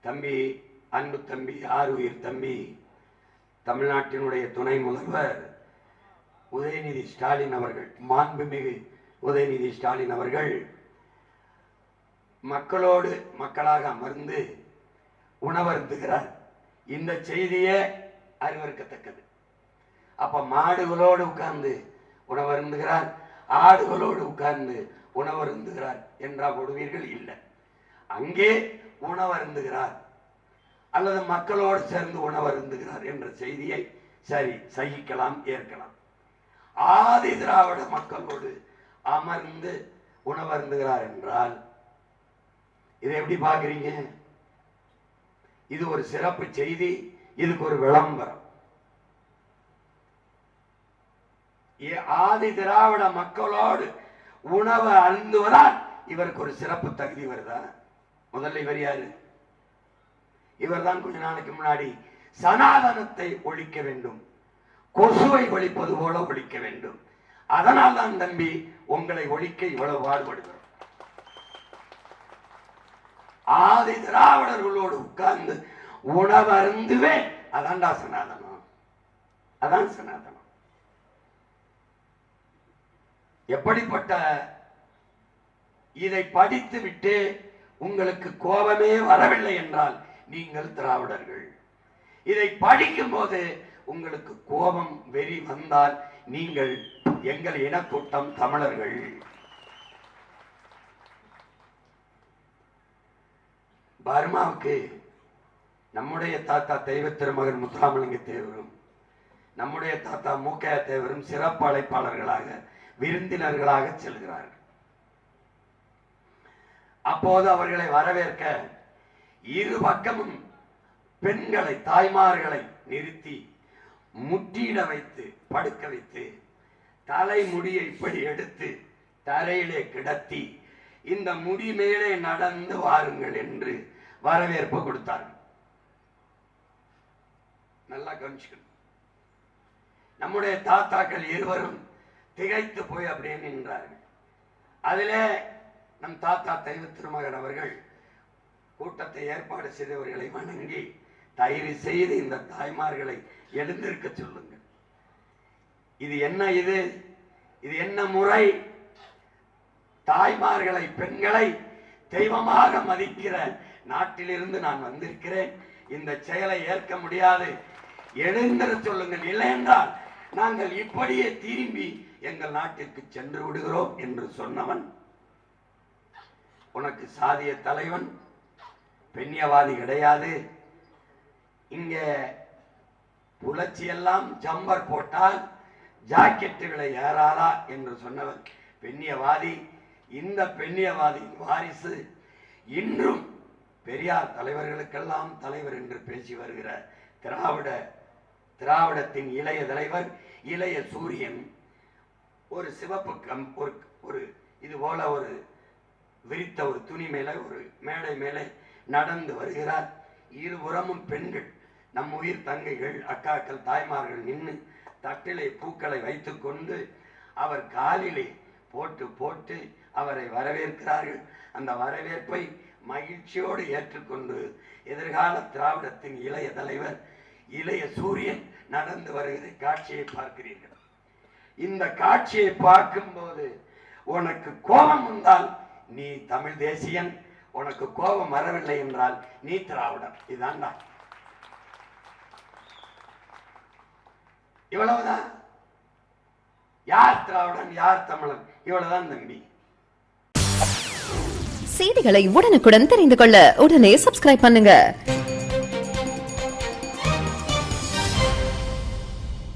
தம்பி, அன்பு தம்பி, ஆருயிர் தம்பி, தமிழ்நாட்டினுடைய துணை முதல்வர் உதயநிதி ஸ்டாலின் அவர்கள், மாண்புமிகு உதயநிதி ஸ்டாலின் அவர்கள் மக்களோடு மக்களாக அமர்ந்து உணவருந்துகிறார். இந்த செய்தியே அறிவறுக்கத்தக்கது. அப்ப மாடுகளோடு உட்கார்ந்து உணவருந்துகிறார், ஆடுகளோடு உட்கார்ந்து உணவருந்துகிறார் என்றா போடுவீர்கள்? இல்லை, அங்கே உணவருந்துகிறார் அல்லது மக்களோடு சேர்ந்து உணவருந்துகிறார் என்ற செய்தியை சரி சகிக்கலாம், ஏற்கலாம். ஆதி திராவிட மக்களோடு அமர்ந்து உணவருந்துகிறார் என்றால் இதை எப்படி பார்க்குறீங்க? இது ஒரு சிறப்பு செய்தி, இதுக்கு ஒரு விளம்பரம். ஆதி திராவிட மக்களோடு உணவு அருந்துவதால் இவருக்கு ஒரு சிறப்பு தகுதி வருதா? முதல்ல இவர் யாரு? இவர் தான் கொஞ்ச நாளைக்கு முன்னாடி சனாதனத்தை ஒழிக்க வேண்டும், கொசுவை ஒழிப்பது போல ஒழிக்க வேண்டும், அதனால் தான் தம்பி உங்களை ஒழிக்க இவ்வளவு பாடுபடுகிறோம். ஆதி திராவிடர்களோடு உட்கார்ந்து உணவு அருந்துவேன், அதான்டா சனாதனம், அதான் சனாதனம். எப்படிப்பட்ட இதை படித்து விட்டு உங்களுக்கு கோபமே வரவில்லை என்றால் நீங்கள் திராவிடர்கள். இதை படிக்கும் போது உங்களுக்கு கோபம் வெறி வந்தால் நீங்கள் எங்கள் இனக்கூட்டம் தமிழர்கள். பர்மாவுக்கு நம்முடைய தாத்தா தெய்வ திருமகன் முத்துராமலிங்க தேவரும் நம்முடைய தாத்தா மூக்க தேவரும் சிறப்பு அழைப்பாளர்களாக விருந்தினர்களாக செல்கிறார்கள். அப்போது அவர்களை வரவேற்க இரு பக்கமும் பெண்களை, தாய்மார்களை நிறுத்தி முட்டியிட வைத்து படுக்க வைத்து தலைமுடியை இப்படி எடுத்து தரையிலே கிடத்தி இந்த முடி மேலே நடந்து வாருங்கள் என்று வரவேற்பு கொடுத்தார்கள். நல்லா கவனிச்சுக்கணும். நம்முடைய தாத்தாக்கள் இருவரும் திகைத்து போய் அப்படியே நின்றார்கள். அதிலே நம் தாத்தா தெய்வ திருமகன் அவர்கள் கூட்டத்தை ஏற்பாடு செய்தவர்களை வணங்கி, தயவு செய்து இந்த தாய்மார்களை எழுந்திருக்க சொல்லுங்கள். இது என்ன? இது என்ன முறை? தாய்மார்களை, பெண்களை தெய்வமாக மதிக்கிற நாட்டிலிருந்து நான் வந்திருக்கிறேன், இந்த செயலை ஏற்க முடியாது, எழுந்திர சொல்லுங்கள், இல்லை என்றால் நாங்கள் இப்படியே திரும்பி எங்கள் நாட்டிற்கு சென்று விடுகிறோம் என்று சொன்னவன் உனக்கு சாதிய தலைவன், பெண்ணியவாதி கிடையாது. இங்க புலச்சி எல்லாம் ஜம்பர் போட்டால் ஜாக்கெட்டுகளை ஏறாதா என்று சொன்னவன் பெண்ணியவாதி. இந்த பெண்ணியவாதியின் வாரிசு இன்றும் பெரியார் தலைவர்களுக்கெல்லாம் தலைவர் என்று பேசி வருகிற திராவிடத்தின் இளைய தலைவர், இளைய சூரியன் ஒரு சிவப்பு ஒரு இது போல ஒரு விரித்த ஒரு துணி மேல ஒரு மேடை மேலே நடந்து வருகிறார். இருபுறமும் பெண்கள், நம் உயிர் தங்கைகள், அக்காக்கள், தாய்மார்கள் நின்று தட்டிலே பூக்களை வைத்துக் கொண்டு அவர் காலிலே போட்டு போட்டு அவரை வரவேற்கிறார்கள். அந்த வரவேற்பை மகிழ்ச்சியோடு ஏற்றுக்கொண்டு எதிர்கால திராவிடத்தின் இளைய தலைவர், இளைய சூரியன் நடந்து வருகிற காட்சியை பார்க்கிறீர்கள். இந்த காட்சியை பார்க்கும்போது உனக்கு கோபம் வந்தால் நீ தமிழ் தேசியன், உனக்கு கோபம் வரவில்லை என்றால் நீ திராவிடன். இதுதான்டா, இவ்வளவுதான். யார் திராவிடன், யார் தமிழன், இவ்வளவுதான் தம்பி. செய்திகளை உடனுக்குடன் தெரிந்து கொள்ள உடனே சப்ஸ்கிரைப் பண்ணுங்க.